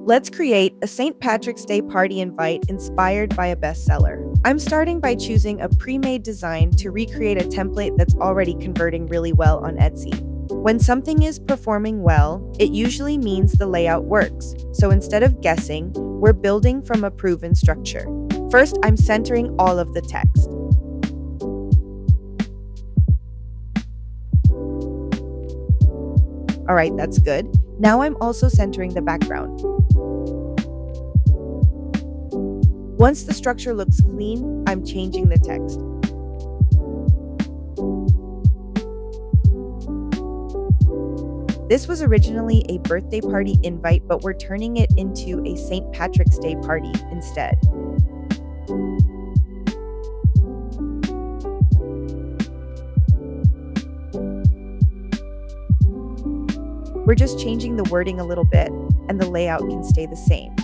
Let's create a St. Patrick's Day party invite inspired by a bestseller. I'm starting by choosing a pre-made design to recreate a template that's already converting really well on Etsy. When something is performing well, it usually means the layout works. So instead of guessing, we're building from a proven structure. First, I'm centering all of the text. All right, that's good. Now I'm also centering the background. Once the structure looks clean, I'm changing the text. This was originally a birthday party invite, but we're turning it into a St. Patrick's Day party instead. We're just changing the wording a little bit, and the layout can stay the same.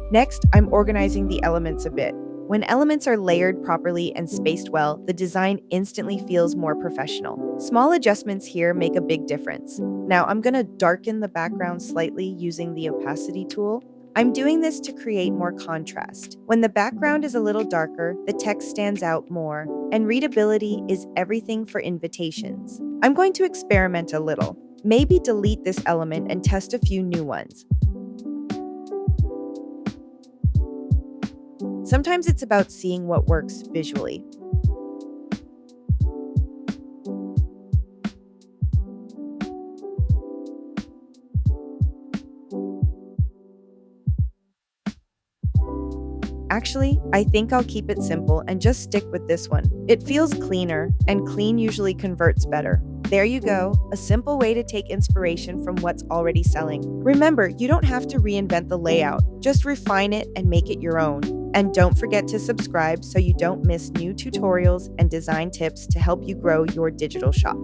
Next, I'm organizing the elements a bit. When elements are layered properly and spaced well, the design instantly feels more professional. Small adjustments here make a big difference. Now I'm going to darken the background slightly using the opacity tool. I'm doing this to create more contrast. When the background is a little darker, the text stands out more, and readability is everything for invitations. I'm going to experiment a little. Maybe delete this element and test a few new ones. Sometimes it's about seeing what works visually. Actually, I think I'll keep it simple and just stick with this one. It feels cleaner, and clean usually converts better. There you go, a simple way to take inspiration from what's already selling. Remember, you don't have to reinvent the layout. Just refine it and make it your own. And don't forget to subscribe so you don't miss new tutorials and design tips to help you grow your digital shop.